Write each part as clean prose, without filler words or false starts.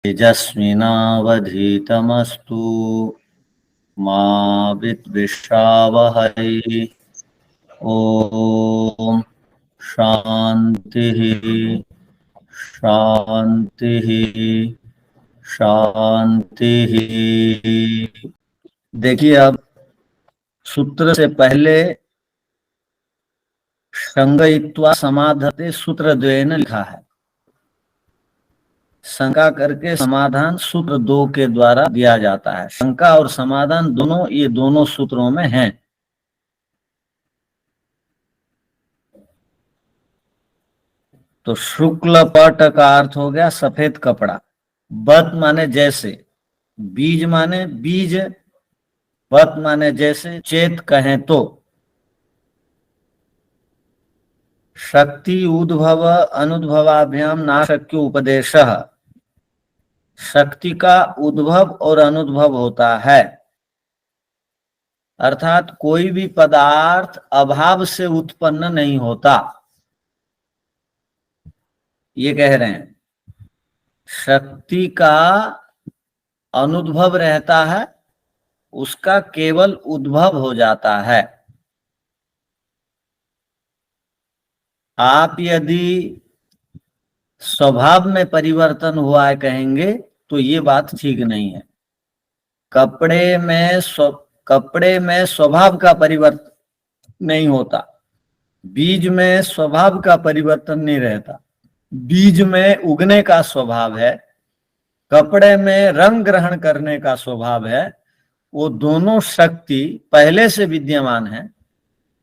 तेजस्विनावधीतमस्तु मा विद्विषावहै। ओम शांति शांति शांति। देखिए, अब सूत्र से पहले शंकयित्वा समाधते सूत्रद्वयेन लिखा है। शंका करके समाधान सूत्र 2 के द्वारा दिया जाता है। शंका और समाधान दोनों, ये दोनों सूत्रों में हैं। तो शुक्ल पट का अर्थ हो गया सफेद कपड़ा। बत माने जैसे, बीज माने बीज, बत माने जैसे, चेत कहें तो। शक्ति उद्भव अनुद्भवाभ्याम नाशक्यो उपदेशः। शक्ति का उद्भव और अनुद्भव होता है, अर्थात कोई भी पदार्थ अभाव से उत्पन्न नहीं होता, ये कह रहे हैं। शक्ति का अनुद्भव रहता है, उसका केवल उद्भव हो जाता है। आप यदि स्वभाव में परिवर्तन हुआ है कहेंगे तो ये बात ठीक नहीं है। कपड़े में स्वभाव का परिवर्तन नहीं होता, बीज में स्वभाव का परिवर्तन नहीं रहता। बीज में उगने का स्वभाव है, कपड़े में रंग ग्रहण करने का स्वभाव है। वो दोनों शक्ति पहले से विद्यमान है,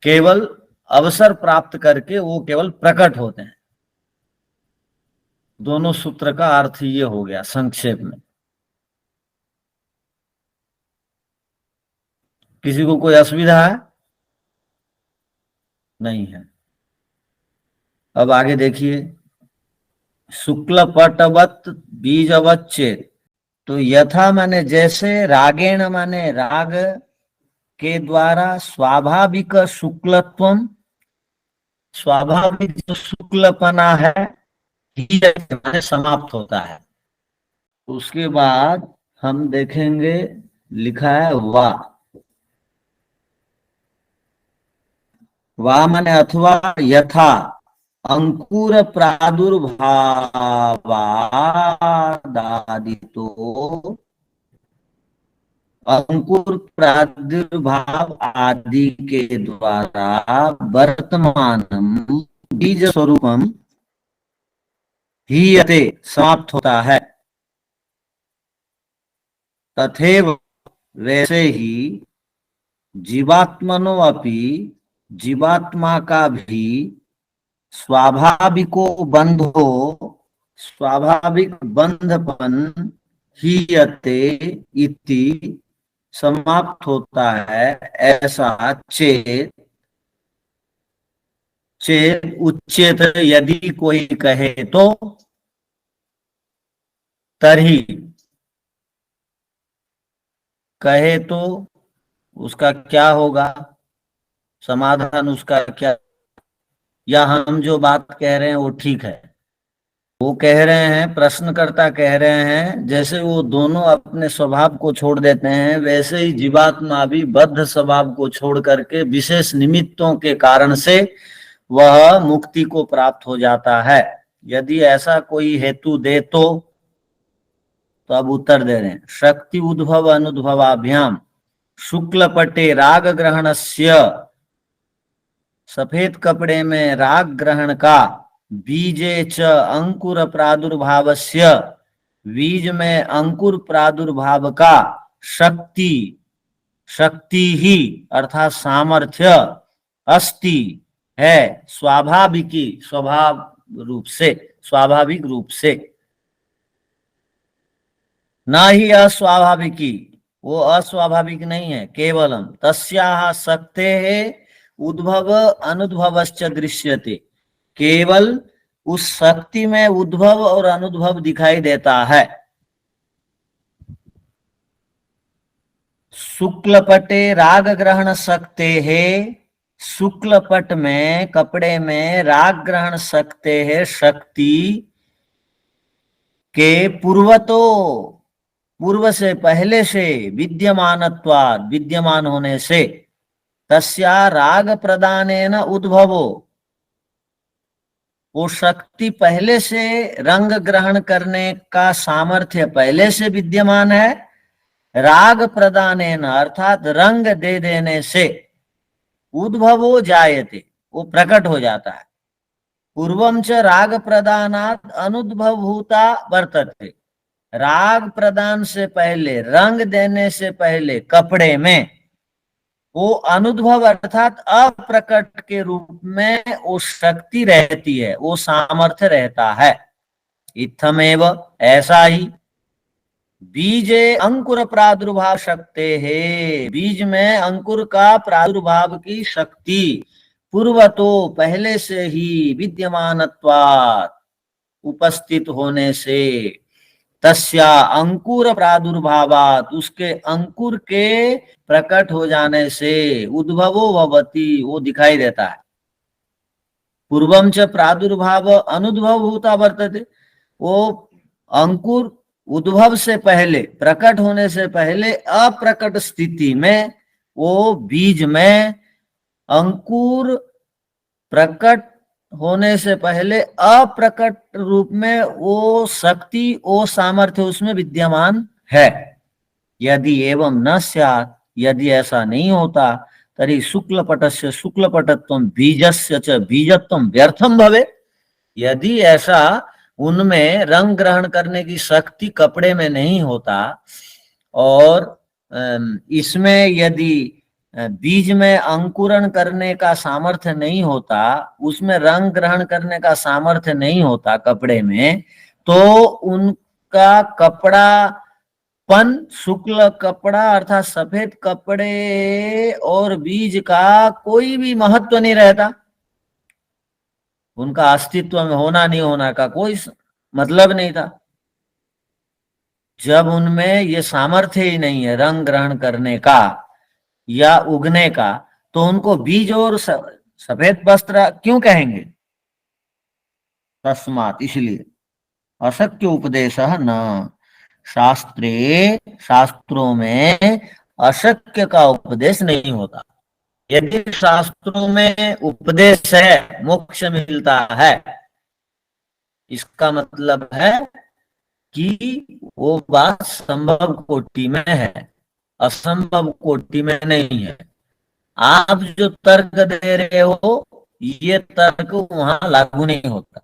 केवल अवसर प्राप्त करके वो केवल प्रकट होते हैं। दोनों सूत्र का अर्थ ये हो गया संक्षेप में। किसी को कोई असुविधा है? नहीं है। अब आगे देखिए, शुक्ल पटवत बीजवत चेत। तो यथा माने जैसे, रागेण माने राग के द्वारा, स्वाभाविक शुक्लत्वम, स्वाभाविक जो शुक्लपना है, माने समाप्त होता है। उसके बाद हम देखेंगे लिखा है वा। वा माने अथवा यथा अंकुर प्रादुर्भावादितो, अंकुर प्रादुर्भाव आदि के द्वारा वर्तमान बीज स्वरूपम हीयते समाप्त होता है। तथैव वैसे ही जीवात्मनो अपि, जीवात्मा का भी स्वाभाविको बंधो, स्वाभाविक बंधपन हीयते इति समाप्त होता है, ऐसा चेत, चेत उच्चेत यदि कोई कहे तो, तरही, कहे तो उसका क्या होगा, समाधान उसका क्या, या हम जो बात कह रहे हैं वो ठीक है? वो कह रहे हैं, प्रश्नकर्ता कह रहे हैं, जैसे वो दोनों अपने स्वभाव को छोड़ देते हैं, वैसे ही जीवात्मा भी बद्ध स्वभाव को छोड़ करके विशेष निमित्तों के कारण से वह मुक्ति को प्राप्त हो जाता है। यदि ऐसा कोई हेतु दे तो अब उत्तर दे रहे हैं। शक्ति उद्भव अनुद्भवाभ्याम शुक्ल पटे राग ग्रहणस्य, सफेद कपड़े में राग ग्रहण का, बीजे च अंकुर प्रादुर्भावस्य, बीज में अंकुर प्रादुर्भाव का, शक्ति, शक्ति ही अर्थात सामर्थ्य, अस्ति है, स्वाभाविकी स्वभाव रूप से, स्वाभाविक रूप से, ना ही अस्वाभाविकी, वो अस्वाभाविक नहीं है। केवलम तस्याः शक्तेः उद्भव अनुद्भवश्च दृश्यते, केवल उस शक्ति में उद्भव और अनुद्भव दिखाई देता है। शुक्ल पटे राग ग्रहण सकते हैं, शुक्ल पट में, कपड़े में राग ग्रहण सकते हैं शक्ति के पूर्वतो, पूर्व से, पहले से, विद्यमानत्वात्, विद्यमान होने से, तस्या राग प्रदानेन उद्भवो, वो शक्ति पहले से, रंग ग्रहण करने का सामर्थ्य पहले से विद्यमान है, राग प्रदानेन अर्थात रंग दे देने से, उद्भवो जायते, वो प्रकट हो जाता है। पूर्वम च राग प्रदानात् अनुद्भवभूता वर्तते, राग प्रदान से पहले, रंग देने से पहले कपड़े में वो अनुद्भव अर्थात अप्रकट के रूप में वो शक्ति रहती है, वो सामर्थ्य रहता है। इत्थमेव, ऐसा ही, बीजे अंकुर प्रादुर्भाव शक्ति है, बीज में अंकुर का प्रादुर्भाव की शक्ति पूर्वतो, पहले से ही, विद्यमानत्वात्, उपस्थित होने से, तस्या अंकुर प्रादुर्भावात, उसके अंकुर के प्रकट हो जाने से, उद्भवो भवति, वो दिखाई देता है। पूर्वम च प्रादुर्भाव अनुद्भव होता वर्तते, वो अंकुर उद्भव से पहले, प्रकट होने से पहले अप्रकट स्थिति में, वो बीज में अंकुर प्रकट होने से पहले अप्रकट रूप में वो शक्ति, वो सामर्थ्य उसमें विद्यमान है। यदि एवं न स्यात्, यदि ऐसा नहीं होता, तरी शुक्लपटस्य शुक्लपटत्वं बीजस्य च बीजत्वं व्यर्थम भवे, यदि ऐसा उनमें रंग ग्रहण करने की शक्ति कपड़े में नहीं होता, और इसमें यदि बीज में अंकुरण करने का सामर्थ्य नहीं होता, उसमें रंग ग्रहण करने का सामर्थ्य नहीं होता कपड़े में, तो उनका कपड़ा पन, शुक्ल कपड़ा अर्थात सफेद कपड़े और बीज का कोई भी महत्व नहीं रहता, उनका अस्तित्व में होना नहीं होना का कोई मतलब नहीं था। जब उनमें ये सामर्थ्य ही नहीं है रंग ग्रहण करने का या उगने का, तो उनको बीज और सफेद वस्त्र क्यों कहेंगे? तस्मात्, इसलिए, अशक्य उपदेश न शास्त्रे, शास्त्रों में अशक्य का उपदेश नहीं होता। यदि शास्त्रों में उपदेश है, मोक्ष मिलता है, इसका मतलब है कि वो बात संभव कोटि में है, असंभव कोटि में नहीं है। आप जो तर्क दे रहे हो, ये तर्क वहां लागू नहीं होता।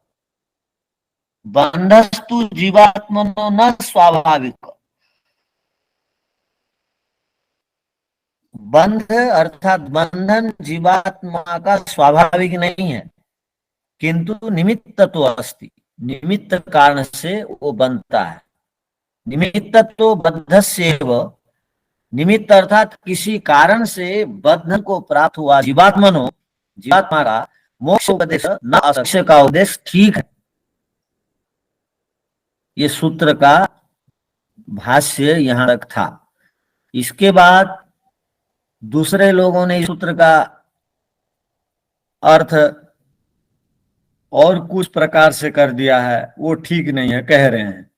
बंधस्तु जीवात्मनो न स्वाभाविक, बंध अर्थात बंधन जीवात्मा का स्वाभाविक नहीं है, किंतु निमित्त तो अस्ति, निमित्त कारण से वो बनता है। निमित्त तो बद्धस्येव, निमित्त अर्थात किसी कारण से बंधन को प्राप्त हुआ जीवात्मनो, जीवात्मा का मोक्ष उपदेश न अशक्य का उपदेश ठीक है। ये सूत्र का भाष्य यहां तक था। इसके बाद दूसरे लोगों ने इस सूत्र का अर्थ और कुछ प्रकार से कर दिया है, वो ठीक नहीं है कह रहे हैं,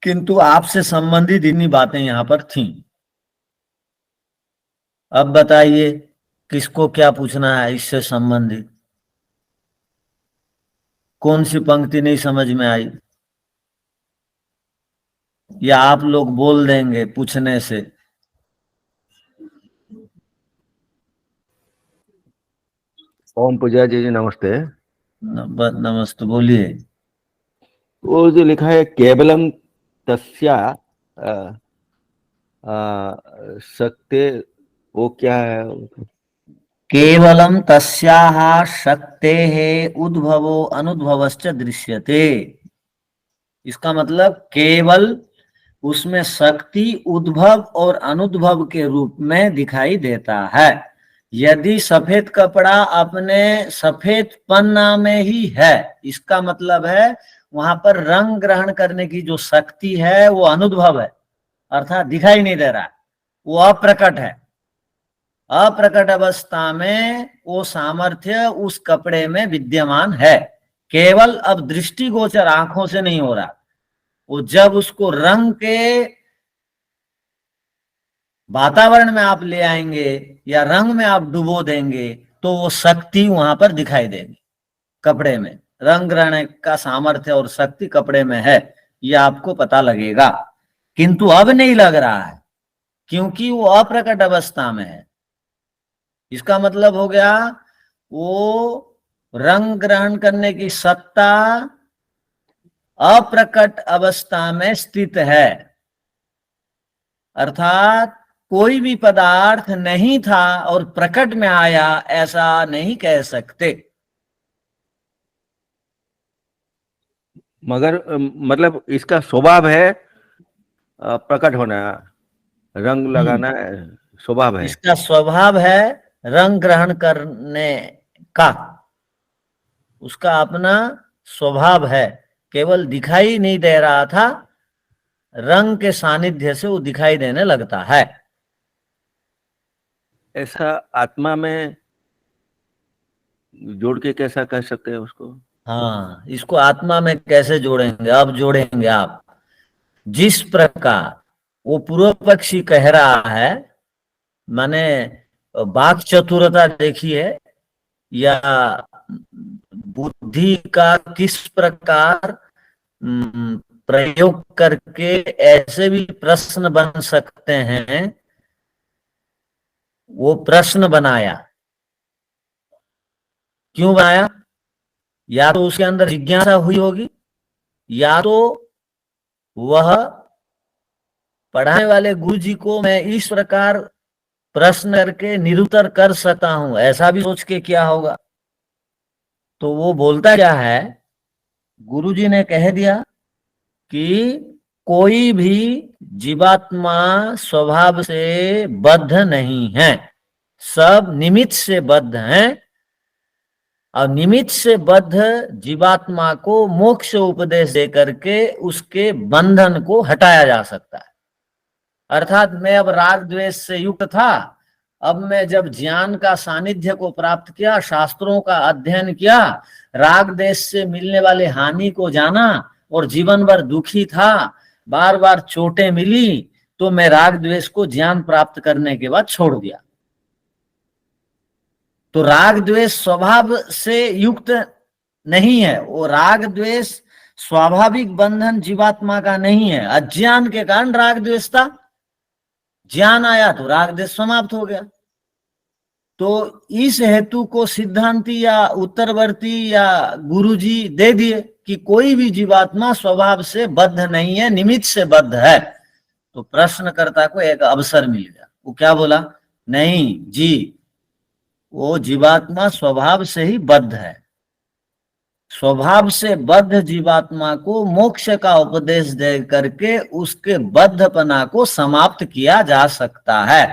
किंतु आपसे संबंधित इतनी बातें यहां पर थीं। अब बताइए किसको क्या पूछना है इससे संबंधित? कौन सी पंक्ति नहीं समझ में आई, या आप लोग बोल देंगे पूछने से? ओम पूजा जी नमस्ते। नमस्ते, बोलिए। वो जो लिखा है केवलम तस्या शक्ति, वो क्या है? केवलम तस्याः शक्तेः उद्भवो अनुद्भवश्च दृश्यते। इसका मतलब केवल उसमें शक्ति उद्भव और अनुद्भव के रूप में दिखाई देता है। यदि सफेद कपड़ा अपने सफेद पन्ना में ही है, इसका मतलब है वहां पर रंग ग्रहण करने की जो शक्ति है वो अनुद्भव है, अर्थात दिखाई नहीं दे रहा, वो अप्रकट है। अप्रकट अवस्था में वो सामर्थ्य उस कपड़े में विद्यमान है, केवल अब दृष्टिगोचर आंखों से नहीं हो रहा, वो जब उसको रंग के वातावरण में आप ले आएंगे या रंग में आप डुबो देंगे तो वो शक्ति वहां पर दिखाई देगी। कपड़े में रंग ग्रहण का सामर्थ्य और शक्ति कपड़े में है, ये आपको पता लगेगा। किंतु अब नहीं लग रहा है क्योंकि वो अप्रकट अवस्था में है। इसका मतलब हो गया वो रंग ग्रहण करने की सत्ता अप्रकट अवस्था में स्थित है, अर्थात कोई भी पदार्थ नहीं था और प्रकट में आया, ऐसा नहीं कह सकते। मगर मतलब इसका स्वभाव है प्रकट होना, रंग लगाना स्वभाव है। इसका स्वभाव है रंग ग्रहण करने का, उसका अपना स्वभाव है, केवल दिखाई नहीं दे रहा था, रंग के सानिध्य से वो दिखाई देने लगता है। ऐसा आत्मा में जोड़ के कैसा कह सकते हैं उसको? हाँ, इसको आत्मा में कैसे जोड़ेंगे? अब जोड़ेंगे आप। जिस प्रकार वो पूर्व पक्षी कह रहा है, माने वाक चतुरता देखी है या बुद्धि का किस प्रकार प्रयोग करके ऐसे भी प्रश्न बन सकते हैं, वो प्रश्न बनाया। क्यों बनाया? या तो उसके अंदर जिज्ञासा हुई होगी, या तो वह पढ़ाने वाले गुरु जी को मैं इस प्रकार प्रश्न करके निरुत्तर कर सकता हूं, ऐसा भी सोच के किया होगा। तो वो बोलता क्या है, गुरु जी ने कह दिया कि कोई भी जीवात्मा स्वभाव से बद्ध नहीं है, सब निमित्त से बद्ध हैं, और निमित्त से बद्ध जीवात्मा को मोक्ष उपदेश दे करके उसके बंधन को हटाया जा सकता है। अर्थात मैं अब राग द्वेष से युक्त था, अब मैं जब ज्ञान का सानिध्य को प्राप्त किया, शास्त्रों का अध्ययन किया, राग द्वेष से मिलने वाले हानि को जाना और जीवन भर दुखी था, बार बार चोटें मिली, तो मैं राग द्वेष को ज्ञान प्राप्त करने के बाद छोड़ दिया। तो राग द्वेष स्वभाव से युक्त नहीं है, वो राग द्वेष स्वाभाविक बंधन जीवात्मा का नहीं है। अज्ञान के कारण राग द्वेष था, ज्ञान आया तो राग द्वेष समाप्त हो गया। तो इस हेतु को सिद्धांती या उत्तरवर्ती या गुरुजी दे दिए कि कोई भी जीवात्मा स्वभाव से बद्ध नहीं है, निमित्त से बद्ध है। तो प्रश्नकर्ता को एक अवसर मिल गया। वो क्या बोला? नहीं जी, वो जीवात्मा स्वभाव से ही बद्ध है। स्वभाव से बद्ध जीवात्मा को मोक्ष का उपदेश दे करके उसके बद्धपना को समाप्त किया जा सकता है।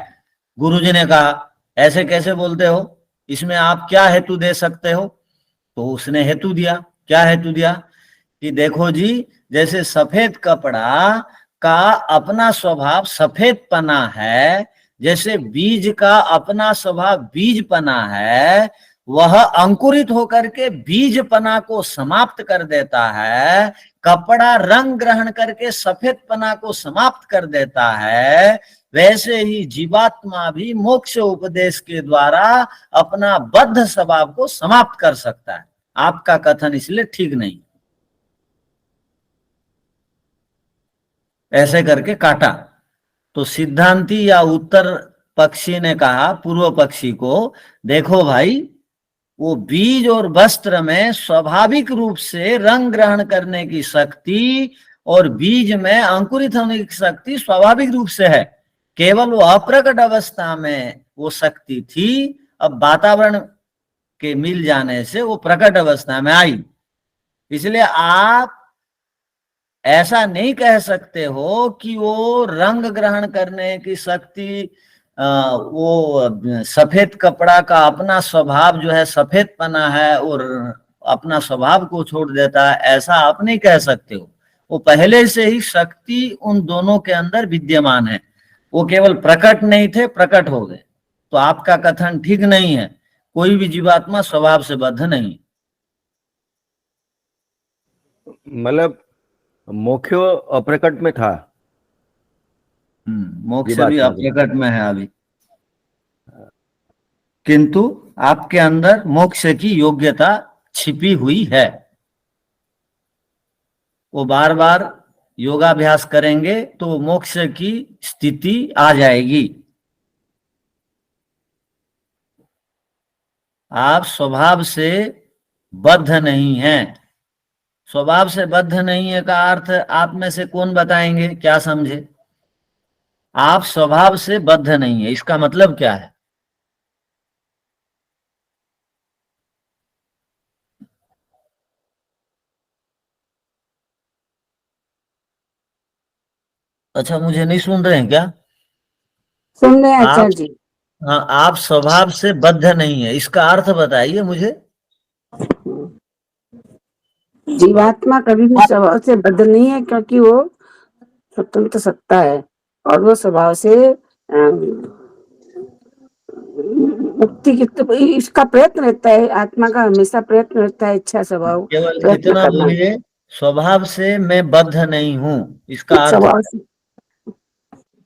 गुरुजी ने कहा ऐसे कैसे बोलते हो, इसमें आप क्या हेतु दे सकते हो? तो उसने हेतु दिया। क्या हेतु दिया? कि देखो जी, जैसे सफेद कपड़ा का अपना स्वभाव सफेद पना है, जैसे बीज का अपना स्वभाव बीज पना है, वह अंकुरित होकर के बीज पना को समाप्त कर देता है, कपड़ा रंग ग्रहण करके सफेद पना को समाप्त कर देता है, वैसे ही जीवात्मा भी मोक्ष उपदेश के द्वारा अपना बद्ध स्वभाव को समाप्त कर सकता है। आपका कथन इसलिए ठीक नहीं। ऐसे करके काटा। तो सिद्धांती या उत्तर पक्षी ने कहा पूर्व पक्षी को, देखो भाई, वो बीज और वस्त्र में स्वाभाविक रूप से रंग ग्रहण करने की शक्ति और बीज में अंकुरित होने की शक्ति स्वाभाविक रूप से है, केवल वो अप्रकट अवस्था में वो शक्ति थी, अब वातावरण के मिल जाने से वो प्रकट अवस्था में आई। इसलिए आप ऐसा नहीं कह सकते हो कि वो रंग ग्रहण करने की शक्ति, वो सफेद कपड़ा का अपना स्वभाव जो है सफेद पना है और अपना स्वभाव को छोड़ देता है, ऐसा आप नहीं कह सकते हो। वो पहले से ही शक्ति उन दोनों के अंदर विद्यमान है, वो केवल प्रकट नहीं थे, प्रकट हो गए। तो आपका कथन ठीक नहीं है, कोई भी जीवात्मा स्वभाव से बद्ध नहीं। मतलब मोक्ष अप्रकट में था, मोक्ष भी जीवात्मा के। अप्रकट में है अभी, किंतु आपके अंदर मोक्ष की योग्यता छिपी हुई है। वो बार बार योगाभ्यास करेंगे तो मोक्ष की स्थिति आ जाएगी। आप स्वभाव से बद्ध नहीं हैं। स्वभाव से बद्ध नहीं है का अर्थ आप में से कौन बताएंगे, क्या समझे? आप स्वभाव से बद्ध नहीं है, इसका मतलब क्या है? अच्छा, मुझे नहीं सुन रहे हैं क्या? सुन रहे हैं आप, आचार्य जी। हाँ, आप स्वभाव से बद्ध नहीं है, इसका अर्थ बताइए मुझे। जीवात्मा कभी भी स्वभाव से बद्ध नहीं है, क्योंकि वो स्वतंत्र सत्ता है और वो स्वभाव से मुक्ति की तो इसका प्रयत्न रहता है। आत्मा का हमेशा प्रयत्न रहता है, इच्छा स्वभाव केवल प्रयत्न इतना करना। बोलिए, स्वभाव से मैं बद्ध नहीं हूं, इसका अर्थ स्वभाव से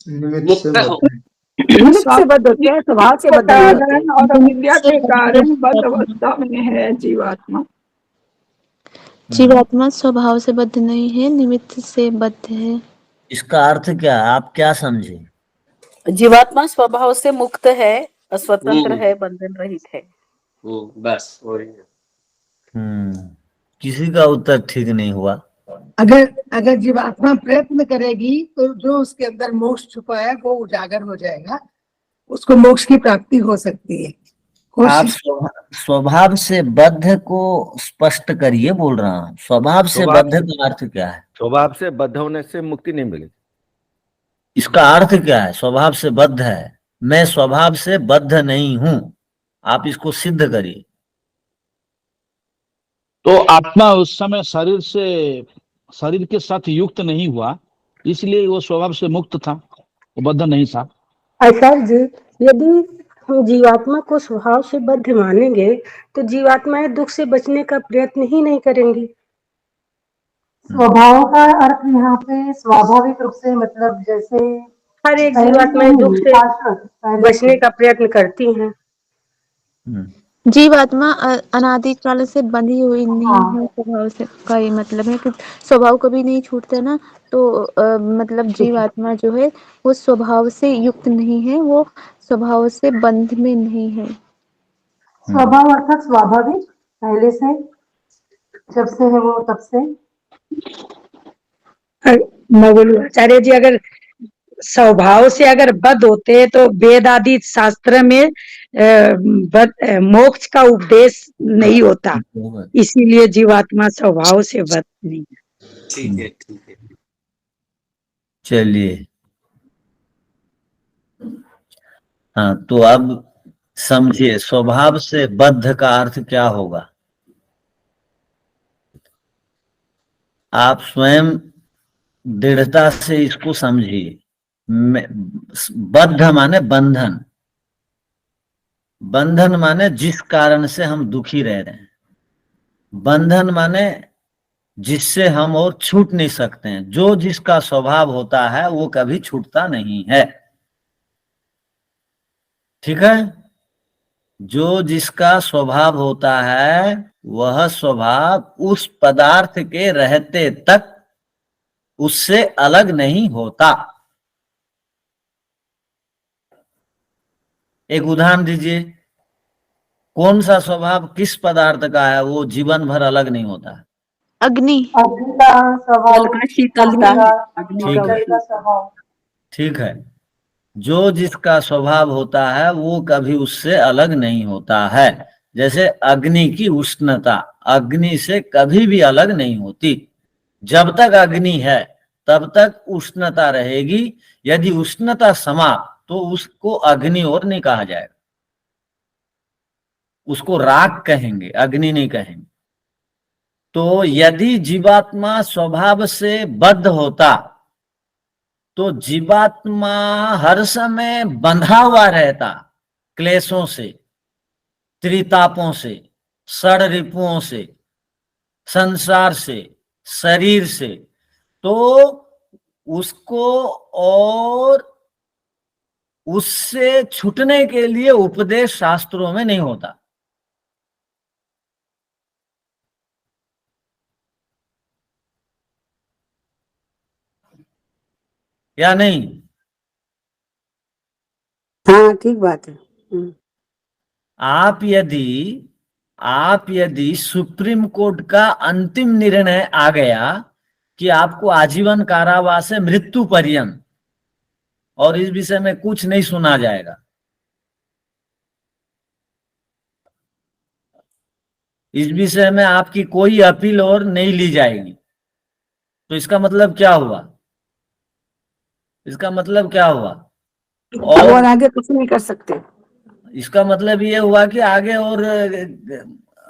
निमित्त से बद्ध है। निमित्त से बद्ध होते हैं, स्वभाव से बद्ध नहीं होते। कारण और अविद्या के कारण बद्ध अवस्था में है जीवात्मा। जीवात्मा स्वभाव से बद्ध नहीं है, निमित्त से बद्ध है। इसका अर्थ क्या, आप क्या समझे? जीवात्मा स्वभाव से मुक्त है, स्वतंत्र है, बंधन रहित है। बस वही है। किसी का उत्तर ठीक नहीं हुआ। अगर जीवात्मा प्रयत्न करेगी तो जो उसके अंदर मोक्ष छुपा है वो उजागर हो जाएगा, उसको मोक्ष की प्राप्ति हो सकती है। आप स्वभाव से बद्ध को स्पष्ट करिए, बोल रहा हूं। स्वभाव से बद्ध का अर्थ क्या है? स्वभाव से बद्ध होने से मुक्ति नहीं मिलेगी। इसका अर्थ क्या है? स्वभाव से बद्ध है, मैं स्वभाव से बद्ध नहीं हूं, आप इसको सिद्ध करिए। तो आत्मा उस समय शरीर के साथ युक्त नहीं हुआ, इसलिए वो स्वभाव से मुक्त था, वो बद्ध नहीं था। आचार्य जी, यदि हम जीवात्मा को स्वभाव से बद्ध मानेंगे तो जीवात्माएं दुख से बचने का प्रयत्न ही नहीं करेंगी। स्वभाव का अर्थ यहाँ पे स्वाभाविक रूप से, मतलब जैसे हर एक जीवात्माएं दुख से बचने का प्रयत्न करती हैं। जीवात्मा अनादिकाल से बंधी हुई नहीं है स्वभाव से, का ये मतलब है कि स्वभाव कभी नहीं छूटता ना, तो मतलब जीवात्मा जो है वो स्वभाव से युक्त नहीं है, वो स्वभाव से बंध में नहीं है। स्वभाव अर्थात स्वाभाविक, पहले से, जब से है वो तब से। मैं बोलूं आचार्य जी, अगर स्वभाव से अगर बद्ध होते तो वेद आदि शास्त्र में मोक्ष का उपदेश नहीं होता, इसीलिए जीवात्मा स्वभाव से बद्ध नहीं। ठीक है, ठीक है। चलिए, हाँ, तो अब समझिए स्वभाव से बद्ध का अर्थ क्या होगा। आप स्वयं दृढ़ता से इसको समझिए। बद्ध माने बंधन, बंधन माने जिस कारण से हम दुखी रह रहे हैं, बंधन माने जिससे हम और छूट नहीं सकते हैं। जो जिसका स्वभाव होता है वो कभी छूटता नहीं है, ठीक है। जो जिसका स्वभाव होता है वह स्वभाव उस पदार्थ के रहते तक उससे अलग नहीं होता। एक उदाहरण दीजिए, कौन सा स्वभाव किस पदार्थ का है वो जीवन भर अलग नहीं होता? अग्नि। अग्नि का स्वभाव, ठीक है। जो जिसका स्वभाव होता है वो कभी उससे अलग नहीं होता है। जैसे अग्नि की उष्णता अग्नि से कभी भी अलग नहीं होती। जब तक अग्नि है तब तक उष्णता रहेगी। यदि उष्णता समाप्त तो उसको अग्नि और नहीं कहा जाएगा, उसको राख कहेंगे, अग्नि नहीं कहेंगे। तो यदि जीवात्मा स्वभाव से बद्ध होता तो जीवात्मा हर समय बंधा हुआ रहता, क्लेशों से, त्रितापों से, षड रिपुओं से, संसार से, शरीर से, तो उसको और उससे छूटने के लिए उपदेश शास्त्रों में नहीं होता। या नहीं? हाँ ठीक बात है। आप यदि सुप्रीम कोर्ट का अंतिम निर्णय आ गया कि आपको आजीवन कारावास से मृत्यु पर्यंत, और इस विषय में कुछ नहीं सुना जाएगा, इस विषय में आपकी कोई अपील और नहीं ली जाएगी, तो इसका मतलब क्या हुआ? इसका मतलब क्या हुआ? और आगे कुछ नहीं कर सकते। इसका मतलब ये हुआ कि आगे और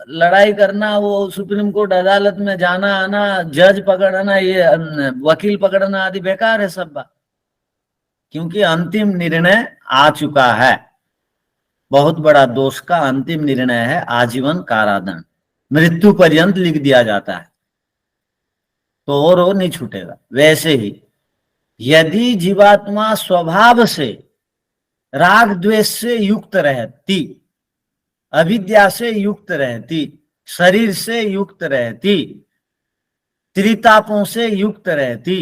लड़ाई करना, वो सुप्रीम कोर्ट अदालत में जाना आना, जज पकड़ना, ये वकील पकड़ना आदि बेकार है सब बात, क्योंकि अंतिम निर्णय आ चुका है। बहुत बड़ा दोष का अंतिम निर्णय है आजीवन कारादंड, मृत्यु पर्यंत लिख दिया जाता है, तो और नहीं छूटेगा। वैसे ही यदि जीवात्मा स्वभाव से राग द्वेष से युक्त रहती, अविद्या से युक्त रहती, शरीर से युक्त रहती, त्रितापों से युक्त रहती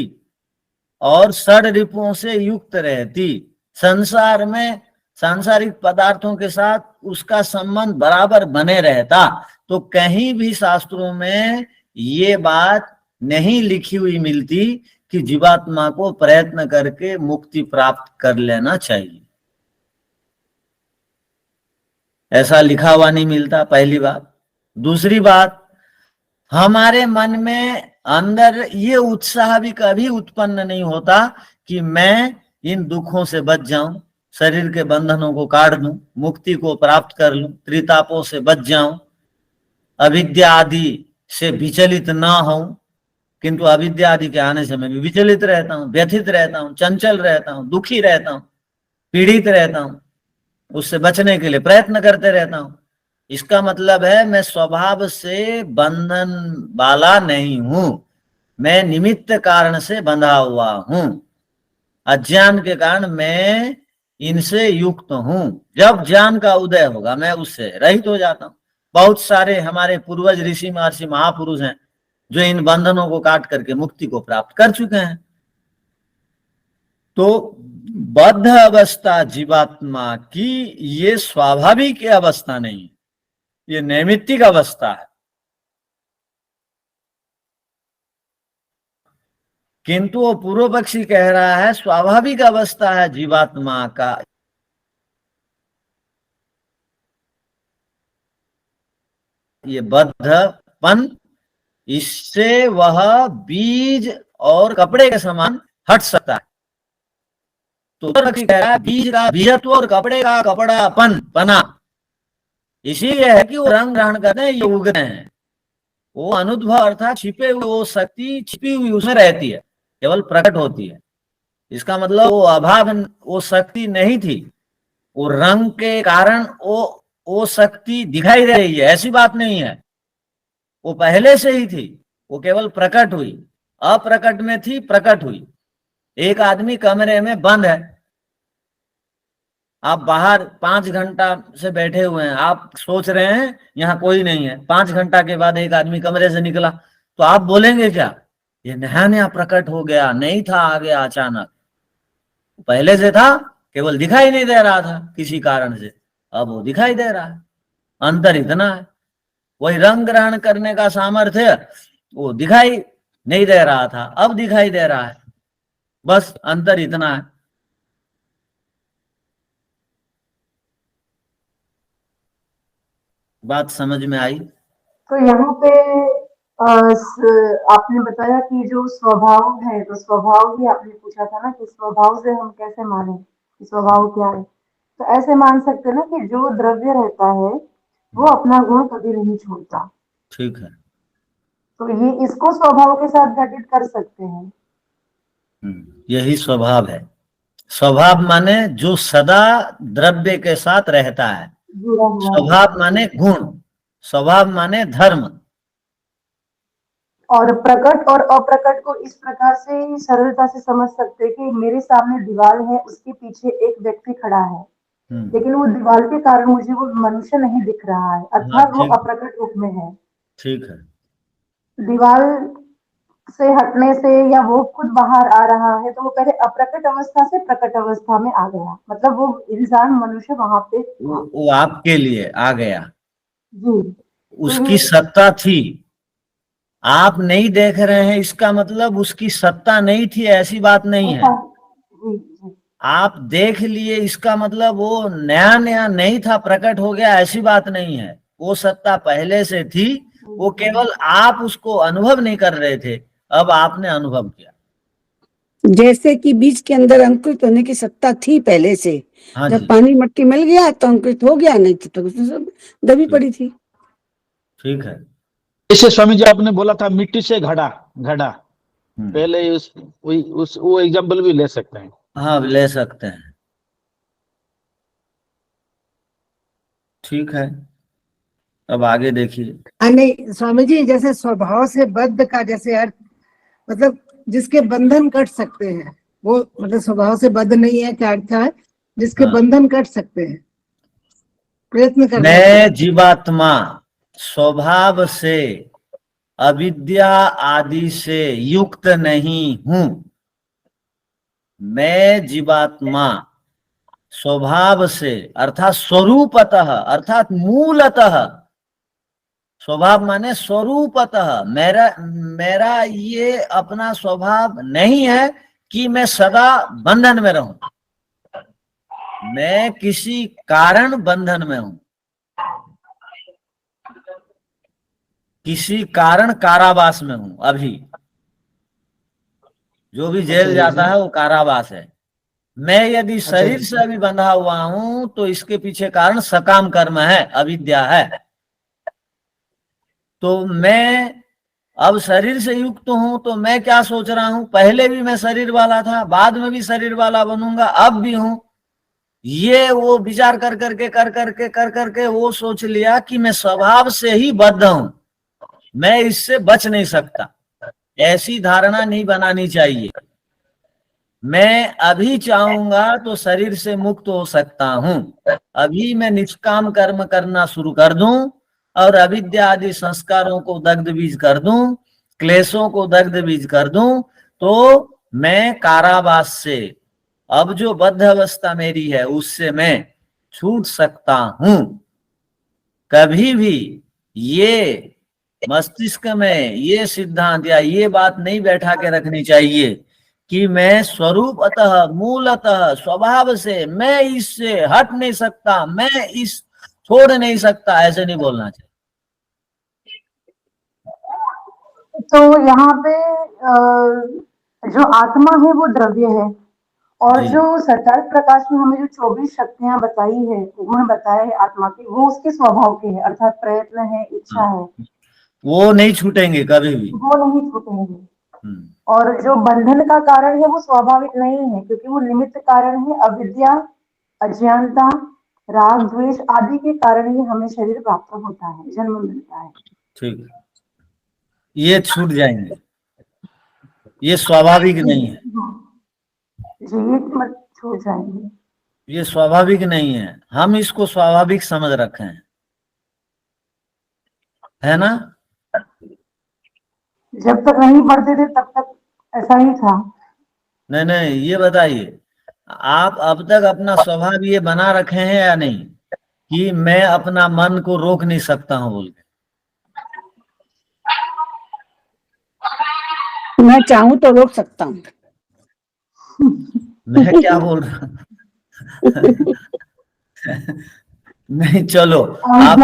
और षड्रिपुओं से युक्त रहती, संसार में सांसारिक पदार्थों के साथ उसका संबंध बराबर बने रहता, तो कहीं भी शास्त्रों में ये बात नहीं लिखी हुई मिलती कि जीवात्मा को प्रयत्न करके मुक्ति प्राप्त कर लेना चाहिए। ऐसा लिखा हुआ नहीं मिलता, पहली बात। दूसरी बात, हमारे मन में अंदर ये उत्साह भी कभी उत्पन्न नहीं होता कि मैं इन दुखों से बच जाऊं, शरीर के बंधनों को काट दूं, मुक्ति को प्राप्त कर लूं, त्रितापों से बच जाऊं, अविद्या आदि से विचलित ना हूं। किंतु अविद्या आदि के आने से मैं भी विचलित रहता हूं, व्यथित रहता हूं, चंचल रहता हूं, दुखी रहता हूं, पीड़ित रहता हूं, उससे बचने के लिए प्रयत्न करते रहता हूं। इसका मतलब है मैं स्वभाव से बंधन वाला नहीं हूं, मैं निमित्त कारण से बंधा हुआ हूं, अज्ञान के कारण मैं इनसे युक्त हूं। जब ज्ञान का उदय होगा मैं उससे रहित हो जाता हूं। बहुत सारे हमारे पूर्वज ऋषि महर्षि महापुरुष हैं जो इन बंधनों को काट करके मुक्ति को प्राप्त कर चुके हैं। तो बद्ध अवस्था जीवात्मा की ये स्वाभाविक अवस्था नहीं, ये नैमित्तिक अवस्था है। किंतु वो पूर्व पक्षी कह रहा है स्वाभाविक अवस्था है जीवात्मा का। ये बद्धपन, इससे वह बीज और कपड़े के समान हट सकता है। तो पक्षी कह रहा है बीज का बीजत्व और कपड़े का कपड़ापन बना इसीलिए है कि वो रंग ग्रहण करते हैं, ये उगते हैं। वो अनुद्भव अर्थात छिपे हुए, वो शक्ति छिपी हुई उसमें रहती है, केवल प्रकट होती है। इसका मतलब वो अभाव, वो शक्ति नहीं थी, वो रंग के कारण वो शक्ति दिखाई दे रही है, ऐसी बात नहीं है। वो पहले से ही थी, वो केवल प्रकट हुई, अप्रकट में थी, प्रकट हुई। एक आदमी कमरे में बंद है, आप बाहर 5 घंटा से बैठे हुए हैं, आप सोच रहे हैं यहाँ कोई नहीं है। 5 घंटा के बाद एक आदमी कमरे से निकला, तो आप बोलेंगे क्या? ये नया नया प्रकट हो गया, नहीं था, आ गया अचानक। पहले से था, केवल दिखाई नहीं दे रहा था किसी कारण से, अब वो दिखाई दे रहा है। अंतर इतना है। वही रंग ग्रहण करने का सामर्थ्य वो दिखाई नहीं दे रहा था, अब दिखाई दे रहा है, बस अंतर इतना है। बात समझ में आई? तो यहाँ पे आपने बताया कि जो स्वभाव है, तो स्वभाव भी आपने पूछा था ना कि स्वभाव से हम कैसे माने कि स्वभाव क्या है। तो ऐसे मान सकते हैं ना कि जो द्रव्य रहता है वो अपना गुण कभी नहीं छोड़ता। ठीक है। तो ये इसको स्वभाव के साथ घटित कर सकते हैं। यही स्वभाव है। स्वभाव माने जो सदा द्रव्य के साथ रहता है। स्वभाव माने गुण, स्वभाव माने धर्म। और प्रकट और अप्रकट को इस प्रकार से सरलता से समझ सकते हैं कि मेरे सामने दीवार है, उसके पीछे एक व्यक्ति खड़ा है, लेकिन वो दीवार के कारण मुझे वो मनुष्य नहीं दिख रहा है, अर्थात वो ठीक अप्रकट रूप में है। ठीक है। दीवार से हटने से या वो खुद बाहर आ रहा है, तो वो पहले अप्रकट अवस्था से प्रकट अवस्था में आ गया, मतलब वो इंसान मनुष्य वहां पे था। वो आपके लिए आ गया, जी। उसकी सत्ता थी, आप नहीं देख रहे हैं, इसका मतलब उसकी सत्ता नहीं थी, ऐसी बात नहीं है। जी जी। आप देख लिए, इसका मतलब वो नया नया नहीं था, प्रकट हो गया, ऐसी बात नहीं है। वो सत्ता पहले से थी, वो केवल आप उसको अनुभव नहीं कर रहे थे, अब आपने अनुभव किया। जैसे कि बीज के अंदर अंकुरित होने की सत्ता थी पहले से, हाँ जब जी, पानी मट्टी मिल गया तो अंकुरित हो गया, नहीं तो उसमें सब दबी पड़ी थी। ठीक है। जैसे स्वामी जी आपने बोला था मिट्टी से घड़ा घड़ा, पहले वो एग्जाम्पल भी ले सकते हैं। हाँ, ले सकते हैं। ठीक है, अब आगे देखिए। नहीं स्वामी जी, जैसे स्वभाव से बद्ध का जैसे अर्थ, मतलब जिसके बंधन कट सकते हैं, वो मतलब स्वभाव से बद्ध नहीं है, क्या अर्थ है? जिसके बंधन कट सकते हैं, प्रयत्न करने से। मैं जीवात्मा स्वभाव से अविद्या आदि से युक्त नहीं हूं। मैं जीवात्मा स्वभाव से अर्थात स्वरूपतः अर्थात मूलतः, स्वभाव माने स्वरूपतः, मेरा ये अपना स्वभाव नहीं है कि मैं सदा बंधन में रहूं। मैं किसी कारण बंधन में हूं, किसी कारण कारावास में हूं। अभी जो भी जेल जाता है वो कारावास है। मैं यदि शरीर से अभी बंधा हुआ हूं तो इसके पीछे कारण सकाम कर्म है, अविद्या है। तो मैं अब शरीर से युक्त हूं, तो मैं क्या सोच रहा हूं, पहले भी मैं शरीर वाला था, बाद में भी शरीर वाला बनूंगा, अब भी हूं। ये वो विचार कर करके वो सोच लिया कि मैं स्वभाव से ही बद्ध हूं, मैं इससे बच नहीं सकता। ऐसी धारणा नहीं बनानी चाहिए। मैं अभी चाहूंगा तो शरीर से मुक्त हो सकता हूं। अभी मैं निष्काम कर्म करना शुरू कर दूं और अविद्या आदि संस्कारों को दग्ध बीज कर दूं, क्लेशों को दग्ध बीज कर दूं, तो मैं कारावास से, अब जो बद्ध अवस्था मेरी है उससे मैं छूट सकता हूं। कभी भी ये मस्तिष्क में ये सिद्धांत या ये बात नहीं बैठा के रखनी चाहिए कि मैं स्वरूपतः मूलतः स्वभाव से मैं इससे हट नहीं सकता, मैं इस छोड़ नहीं सकता, ऐसे नहीं बोलना चाहिए। तो यहाँ पे जो आत्मा है वो द्रव्य है, और जो सतर्क प्रकाश में हमें जो 24 शक्तियां बताई है, गुण बताए है आत्मा के, वो उसके स्वभाव के है, अर्थात प्रयत्न है, इच्छा है, वो नहीं छूटेंगे कभी भी, वो नहीं छूटेंगे। और जो बंधन का कारण है वो स्वाभाविक नहीं है, क्योंकि वो निमित्त कारण है, अविद्या, अज्ञानता, राग द्वेष आदि के कारण ही हमें शरीर प्राप्त होता है, जन्म मिलता है। ठीक, ये छूट जाएंगे, ये स्वाभाविक नहीं है जी, ये मत छूट जाएंगे, ये स्वाभाविक नहीं है। हम इसको स्वाभाविक समझ रखे हैं, है ना? जब तक नहीं पढ़ते थे तब तक ऐसा ही था। नहीं नहीं, ये बताइए, आप अब तक अपना स्वभाव ये बना रखे हैं या नहीं कि मैं अपना मन को रोक नहीं सकता हूं बोल के? मैं चाहूं तो रोक सकता हूँ। मैं क्या बोल रहा हूं? नहीं, चलो, आप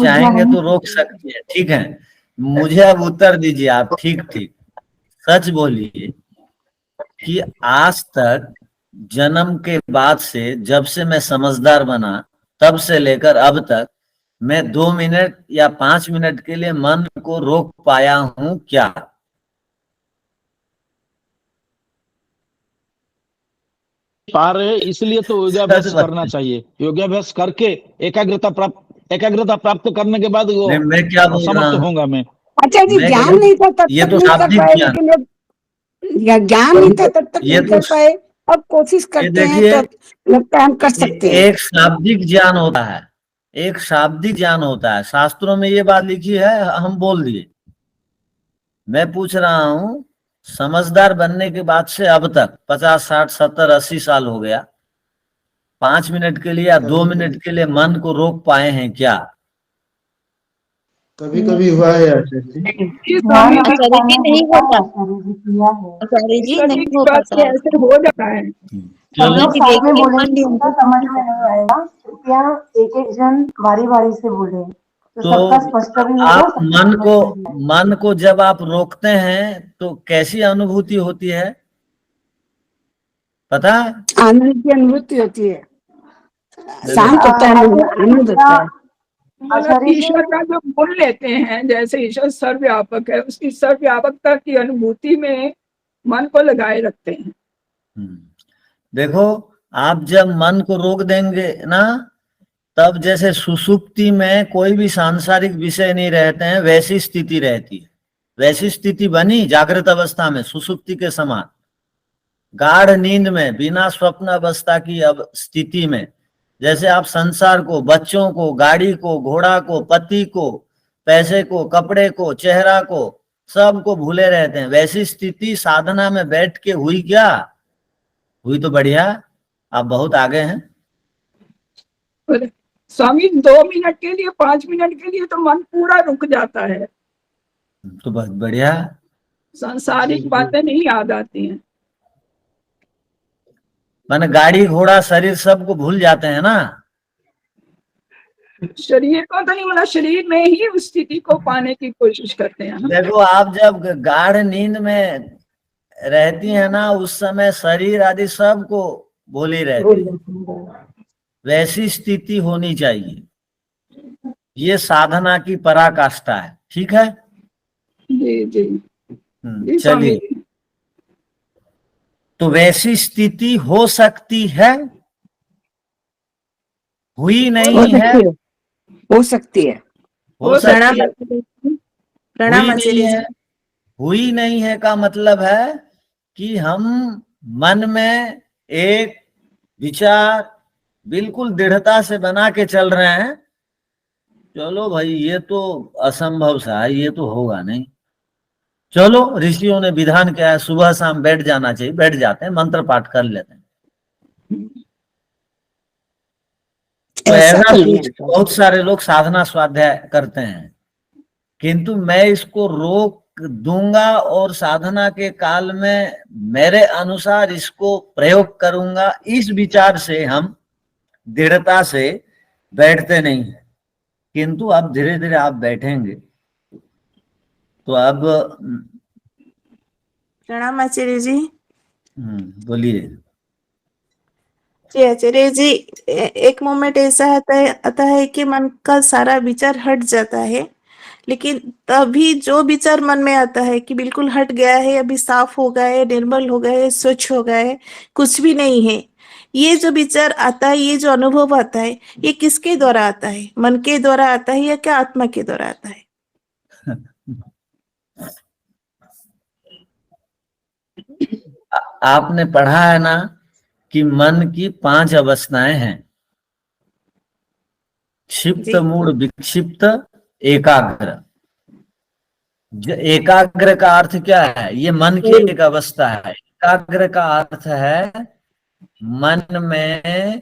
चाहेंगे तो रोक सकते हैं, ठीक है। मुझे अब उत्तर दीजिए आप, ठीक ठीक सच बोलिए कि आज तक जन्म के बाद से, जब से मैं समझदार बना तब से लेकर अब तक, मैं 2 मिनट या 5 मिनट के लिए मन को रोक पाया हूं क्या? पा रहे, इसलिए तो योगाभ्यास करना चाहिए। योगाभ्यास करके एकाग्रता प्राप्त करने के बाद वो मैं क्या बोल रहा समाप्त हूं? होगा। मैं अच्छा जी, मैं ज्ञान नहीं था तब ये तक तो नहीं कर शाब्दिक पाए, ज्ञान, लेकिन जब ज्ञान नहीं था तब तक ये नहीं तो कर पाए, अब कोशिश ये करते हैं देखिए, तो लगता है हम कर सकते हैं। एक शाब्दिक ज्ञान होता है, एक शाब्दिक ज्ञान होता है। शास्त्रों में ये बात लिखी है, हम बोल दिए। मैं पूछ रहा हूं, समझदार बनने के बाद से अब तक 50, 60, 70, 80 साल हो गया, 5 मिनट के लिए या 2 मिनट के लिए मन को रोक पाए हैं क्या? कभी कभी हुआ है आचार्य जी। ये ध्यान स्वामी जी, आचार्य जी करना नहीं होता होता, है, आचार्य जी किया है। आचार्य जी ईश्वर जी नहीं की हो बात पाता से है। ऐसे हो जाता है। सब चलो, लोग जी साथ में देखिए, मन बोलेंगे तो नियंत्रित समझ नहीं में नहीं होता है। आएगा, कृपया एक एक जन बारी बारी से बोले तो तो सबका स्पष्ट भी होगा, आप सबकी समझ में भी आएगी। मन को जब आप रोकते हैं तो कैसी अनुभूति होती है, पता है? आनंद की अनुभूति होती है, देखो, शांत होता है, मन आचार्य जी आनंद होता है। मतलब आचार्य जी ईश्वर का जो गुण लेते हैं, जैसे ईश्वर सर्वव्यापक है, उसकी सर्वव्यापकता की अनुभूति में मन को लगाए रखते हैं। देखो, आप जब मन को रोक देंगे ना, तब जैसे सुषुप्ति में कोई भी सांसारिक विषय नहीं रहते हैं, वैसी स्थिति रहती है। वैसी स्थिति बनी जागृत अवस्था में, सुषुप्ति के समान। गाढ़ नींद में, बिना स्वप्न अवस्था की अब स्थिति में, जैसे आप संसार को, बच्चों को, गाड़ी को, घोड़ा को, पति को, पैसे को, कपड़े को, चेहरा को, सबको भूले रहते हैं, वैसी स्थिति साधना में बैठ के हुई क्या? हुई तो बढ़िया, आप बहुत आगे हैं। और स्वामी 2 मिनट के लिए, 5 मिनट के लिए तो मन पूरा रुक जाता है, तो बहुत बढ़िया। सांसारिक बातें नहीं याद आती हैं। माने गाड़ी, घोड़ा, शरीर सबको भूल जाते हैं ना। शरीर को तो नहीं, मतलब शरीर में ही उस स्थिति को पाने की कोशिश करते हैं। देखो, आप जब गाढ़ नींद में रहती है ना, उस समय शरीर आदि सबको भूली रहती है। वैसी स्थिति होनी चाहिए। ये साधना की पराकाष्ठा है। ठीक है, जी जी जी स्वामी चलिए। जी। तो वैसी स्थिति हो सकती है, हुई नहीं है, हो सकती है, हो सकती है, प्रणाम हुई नहीं आचार्य है। जी। हुई नहीं है का मतलब है कि हम मन में एक विचार बिल्कुल दृढ़ता से बना के चल रहे हैं, चलो भाई ये तो असंभव सा है, ये तो होगा नहीं। चलो, ऋषियों ने विधान किया है, सुबह शाम बैठ जाना चाहिए, बैठ जाते हैं, मंत्र पाठ कर लेते हैं। तो ऐसा सोच बहुत सारे लोग साधना स्वाध्याय करते हैं, किंतु मैं इसको रोक दूंगा और साधना के काल में मेरे अनुसार इसको प्रयोग करूंगा, इस विचार से हम दृढ़ता से बैठते नहीं है। किंतु अब धीरे धीरे आप बैठेंगे तो अब प्रणाम आचार्य जी। बोलिए। जी आचार्य जी, एक मोमेंट ऐसा आता है कि मन का सारा विचार हट जाता है, लेकिन तभी जो विचार मन में आता है कि बिल्कुल हट गया है, अभी साफ हो गया है, निर्मल हो गया है, स्वच्छ हो गया है, कुछ भी नहीं है, ये जो विचार आता है, ये जो अनुभव आता है, ये किसके द्वारा आता है? मन के द्वारा आता है या क्या आत्मा के द्वारा आता है? आपने पढ़ा है ना कि मन की 5 अवस्थाएं हैं, क्षिप्त, मूढ़, विक्षिप्त, एकाग्र। एकाग्र का अर्थ क्या है? ये मन की एक अवस्था है। एकाग्र का अर्थ है मन में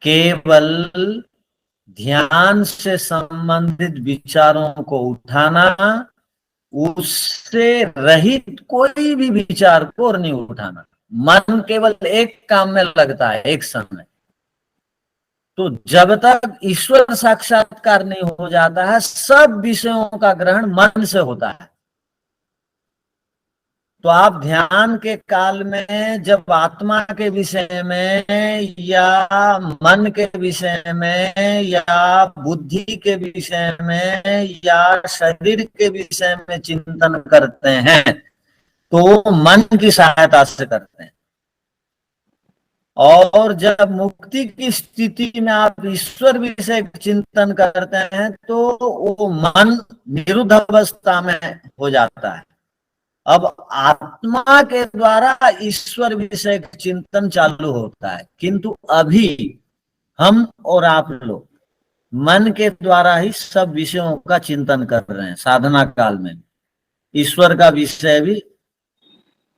केवल ध्यान से संबंधित विचारों को उठाना, उससे रहित कोई भी विचार को और नहीं उठाना। मन केवल एक काम में लगता है एक समय। तो जब तक ईश्वर साक्षात्कार नहीं हो जाता है, सब विषयों का ग्रहण मन से होता है। तो आप ध्यान के काल में जब आत्मा के विषय में या मन के विषय में या बुद्धि के विषय में या शरीर के विषय में चिंतन करते हैं, तो मन की सहायता से करते हैं। और जब मुक्ति की स्थिति में आप ईश्वर विषय चिंतन करते हैं तो वो मन निरुद्ध अवस्था में हो जाता है। अब आत्मा के द्वारा ईश्वर विषय चिंतन चालू होता है, किंतु अभी हम और आप लोग मन के द्वारा ही सब विषयों का चिंतन कर रहे हैं। साधना काल में ईश्वर का विषय भी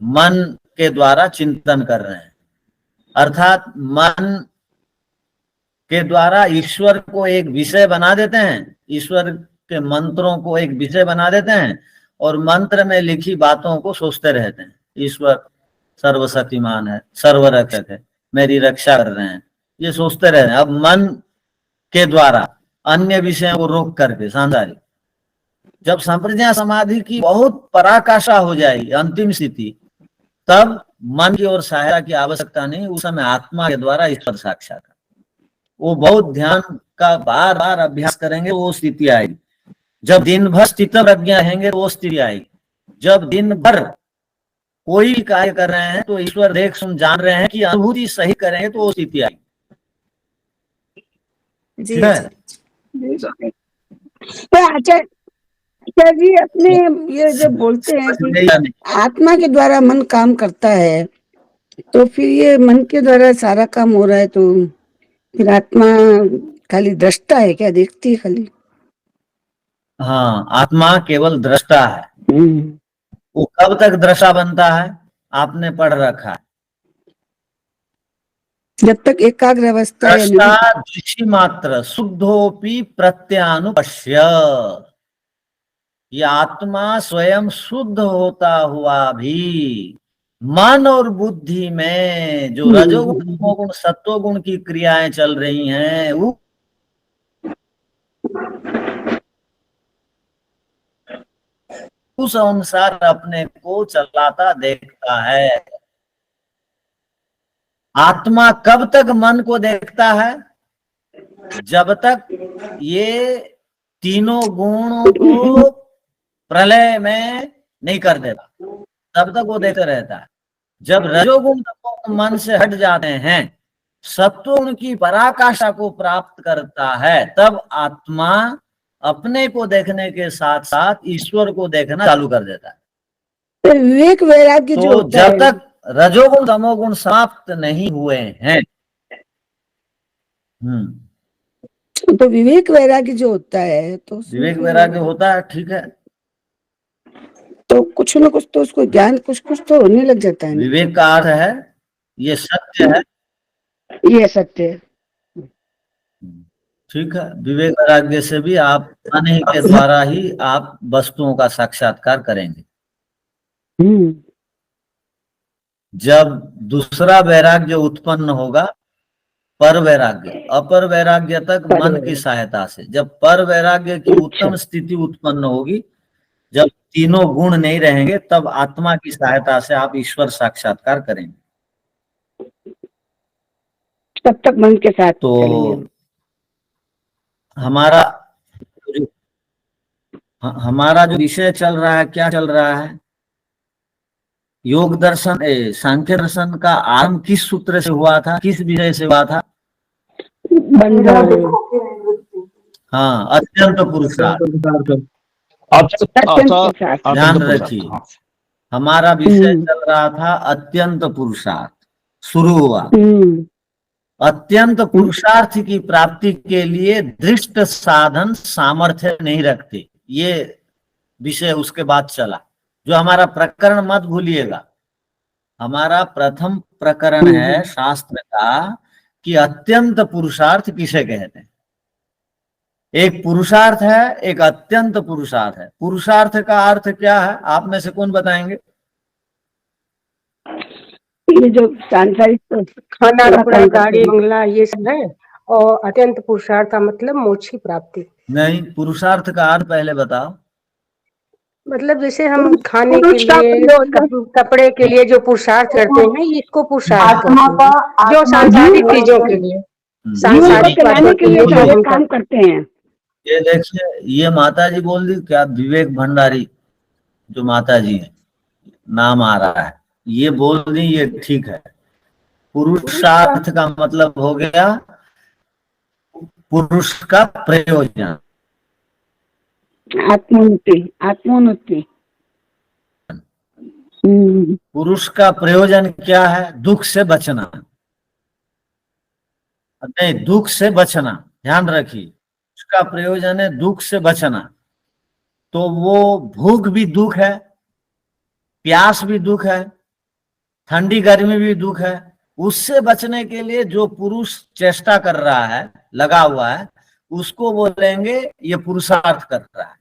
मन के द्वारा चिंतन कर रहे हैं, अर्थात मन के द्वारा ईश्वर को एक विषय बना देते हैं, ईश्वर के मंत्रों को एक विषय बना देते हैं और मंत्र में लिखी बातों को सोचते रहते हैं। ईश्वर सर्वशक्तिमान है, सर्वरक्षक है, मेरी रक्षा कर रहे हैं, ये सोचते रहते हैं। अब मन के द्वारा अन्य विषयों को रोक करके सांसारिक, जब संप्रज्ञा समाधि की बहुत पराकाष्ठा हो जाएगी, अंतिम स्थिति, तब मन की ओर सहायता की आवश्यकता नहीं, उस समय आत्मा के द्वारा ईश्वर साक्षात्कार। वो बहुत ध्यान का बार बार अभ्यास करेंगे, वो स्थिति आएगी। जब दिन भर स्थित प्रज्ञा रहेंगे तो वो स्थिति आएगी। जब दिन भर कोई कार्य कर रहे हैं तो ईश्वर देख सुन जान रहे हैं कि अनुभूति सही करेंगे तो वो स्थिति आएगी। जी तो आचार्य जी अपने ये जब बोलते हैं कि आत्मा के द्वारा मन काम करता है, तो फिर ये मन के द्वारा सारा काम हो रहा है, तो फिर आत्मा खाली दृष्टा है क्या, देखती है खाली? हाँ, आत्मा केवल दृष्टा है। वो कब तक दृष्टा बनता है आपने पढ़ रखा है, जब तक एकाग्र अवस्था है। दृष्टा दृष्टि मात्र शुद्धोपि प्रत्यानुपश्य। ये आत्मा स्वयं शुद्ध होता हुआ भी मन और बुद्धि में जो रजोगुण तमोगुण सत्वगुण की क्रियाएं चल रही हैं, वो उस अनुसार अपने को चलाता देखता है। आत्मा कब तक मन को देखता है? जब तक ये तीनों गुणों को प्रलय में नहीं कर देता, तब तक वो देखते रहता है। जब रजोगुण तमोगुण मन से हट जाते हैं, सत्वगुण की पराकाष्ठा को प्राप्त करता है, तब आत्मा अपने को देखने के साथ साथ ईश्वर को देखना चालू कर देता है। विवेक वैराग्य तो जो होता जब है, तक रजोगुण तमोगुण समाप्त नहीं हुए हैं, तो विवेक वैराग्य जो होता है, तो विवेक वैराग्य होता है, ठीक है, तो कुछ न कुछ तो उसको ज्ञान कुछ कुछ तो होने लग जाता है ना? विवेक का अर्थ है ये सत्य है, ये सत्य है। ठीक है। विवेक वैराग्य से भी आप मन के द्वारा ही आप वस्तुओं का साक्षात्कार करेंगे। जब दूसरा वैराग्य उत्पन्न होगा, पर वैराग्य, अपर वैराग्य तक मन की सहायता से, जब पर वैराग्य की उत्तम स्थिति उत्पन्न होगी, जब तीनों गुण नहीं रहेंगे, तब आत्मा की सहायता से आप ईश्वर साक्षात्कार करेंगे। तब तक मन के साथ तो चलेंगे। हमारा जो विषय चल रहा है, क्या चल रहा है? योग दर्शन, सांख्य दर्शन का आरंभ किस सूत्र से हुआ था, किस विषय से हुआ था? हाँ, अत्यंत पुरुषार्थ। ध्यान रखिए, हमारा विषय चल रहा था अत्यंत पुरुषार्थ, शुरू हुआ। अत्यंत पुरुषार्थ की प्राप्ति के लिए दृष्ट साधन सामर्थ्य नहीं रखते, ये विषय उसके बाद चला। जो हमारा प्रकरण मत भूलिएगा, हमारा प्रथम प्रकरण है शास्त्र का कि अत्यंत पुरुषार्थ किसे कहते हैं। एक पुरुषार्थ है, एक अत्यंत पुरुषार्थ है। पुरुषार्थ का अर्थ क्या है, आप में से कौन बताएंगे? ये जो सांसारिक खाना कपड़ा गाड़ी बंगला ये सब है, और अत्यंत पुरुषार्थ का मतलब मोक्ष की प्राप्ति। नहीं, पुरुषार्थ का अर्थ पहले बताओ। मतलब जैसे हम खाने के लिए, कपड़े के लिए जो पुरुषार्थ करते हैं, इसको पुरुषार्थ कहते हैं। जो सांसारिक चीजों के लिए, सांसारिक बातों के लिए जो हम काम करते हैं। ये देखिए, ये माता जी बोल दी क्या, विवेक भंडारी जो माता जी है, नाम आ रहा है, ये बोल दी, ये ठीक है। पुरुषार्थ का मतलब हो गया पुरुष का प्रयोजन, आत्मोन्नति, आत्मोन्नति। पुरुष का प्रयोजन क्या है? दुख से बचना, नहीं दुख से बचना, ध्यान रखिए, उसका प्रयोजन है दुख से बचना। तो वो भूख भी दुख है, प्यास भी दुख है, ठंडी गर्मी भी दुख है। उससे बचने के लिए जो पुरुष चेष्टा कर रहा है, लगा हुआ है, उसको बोलेंगे ये पुरुषार्थ कर रहा है।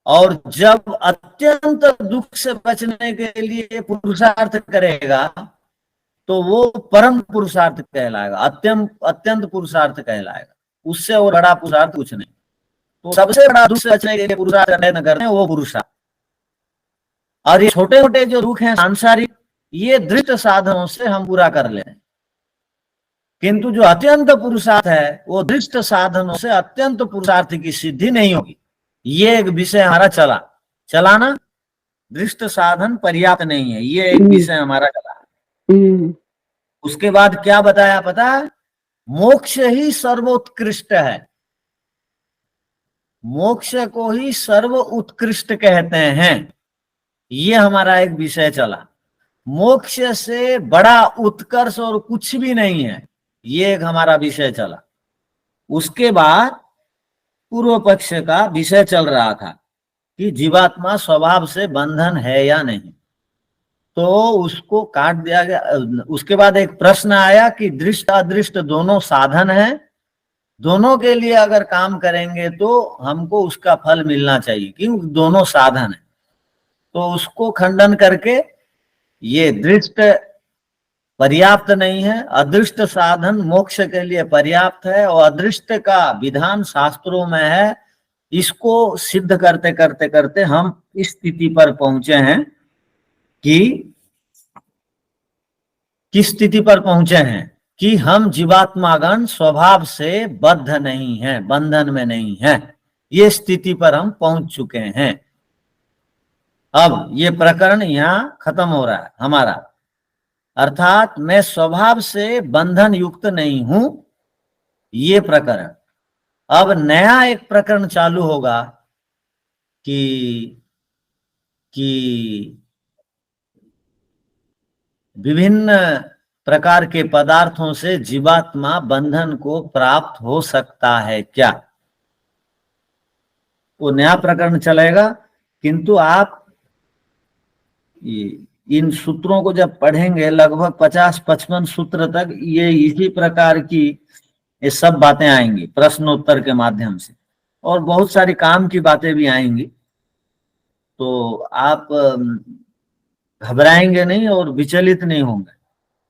और जब अत्यंत दुख से बचने के लिए पुरुषार्थ करेगा तो वो परम पुरुषार्थ कहलाएगा, अत्यंत पुरुषार्थ कहलाएगा। उससे और बड़ा पुरुषार्थ कुछ नहीं। तो सबसे बड़ा दुख से बचने के लिए पुरुषार्थ न करते हैं वो पुरुषार्थ। और ये छोटे छोटे जो दुख हैं सांसारिक, ये दृष्ट साधनों से हम पूरा कर ले, किंतु जो अत्यंत पुरुषार्थ है वो दृष्ट साधनों से अत्यंत पुरुषार्थ की सिद्धि नहीं होगी। ये एक विषय हमारा चलाना, दृष्ट साधन पर्याप्त नहीं है, ये एक विषय हमारा चला। उसके बाद क्या बताया पता है? मोक्ष ही सर्वोत्कृष्ट है, मोक्ष को ही सर्व उत्कृष्ट कहते हैं। ये हमारा एक विषय चला। मोक्ष से बड़ा उत्कर्ष और कुछ भी नहीं है, ये एक हमारा विषय चला। उसके बाद पूर्व पक्ष का विषय चल रहा था कि जीवात्मा स्वभाव से बंधन है या नहीं, तो उसको काट दिया गया। उसके बाद एक प्रश्न आया कि दृष्ट अदृष्ट दोनों साधन हैं, दोनों के लिए अगर काम करेंगे तो हमको उसका फल मिलना चाहिए, क्योंकि दोनों साधन है। तो उसको खंडन करके ये दृष्ट पर्याप्त नहीं है, अदृष्ट साधन मोक्ष के लिए पर्याप्त है, और अदृष्ट का विधान शास्त्रों में है। इसको सिद्ध करते करते करते हम इस स्थिति पर पहुंचे हैं कि किस स्थिति पर पहुंचे हैं कि हम जीवात्मागण स्वभाव से बद्ध नहीं हैं, बंधन में नहीं हैं। ये स्थिति पर हम पहुंच चुके हैं। अब ये प्रकरण यहाँ खत्म हो रहा है हमारा, अर्थात मैं स्वभाव से बंधन युक्त नहीं हूं, ये प्रकरण। अब नया एक प्रकरण चालू होगा कि विभिन्न प्रकार के पदार्थों से जीवात्मा बंधन को प्राप्त हो सकता है क्या, वो नया प्रकरण चलेगा। किंतु आप इन सूत्रों को जब पढ़ेंगे, लगभग 50-55 सूत्र तक ये इसी प्रकार की ये सब बातें आएंगी प्रश्नोत्तर के माध्यम से, और बहुत सारी काम की बातें भी आएंगी। तो आप घबराएंगे नहीं और विचलित नहीं होंगे।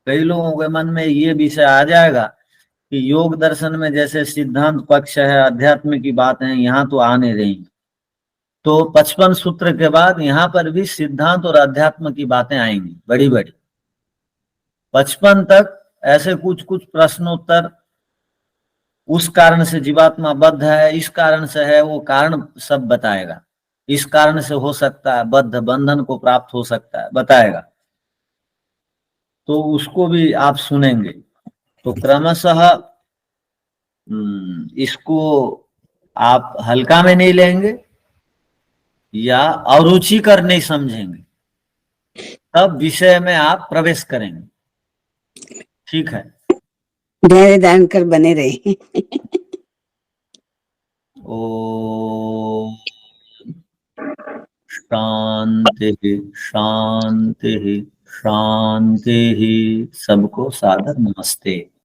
कई लोगों के मन में ये विषय आ जाएगा कि योग दर्शन में जैसे सिद्धांत पक्ष है, अध्यात्म की बात है, यहाँ तो आ नहीं रही। तो 55 सूत्र के बाद यहाँ पर भी सिद्धांत और अध्यात्म की बातें आएंगी बड़ी बड़ी। 55 तक ऐसे कुछ कुछ प्रश्नोत्तर, उस कारण से जीवात्मा बद्ध है, इस कारण से है, वो कारण सब बताएगा। इस कारण से हो सकता है बद्ध, बंधन को प्राप्त हो सकता है, बताएगा। तो उसको भी आप सुनेंगे। तो क्रमशः इसको आप हल्का में नहीं लेंगे या अरुचिकर नहीं समझेंगे, तब विषय में आप प्रवेश करेंगे। ठीक है, धैर्य धारण कर बने रहे। ओ शांति शांति शांति। सबको सादर नमस्ते।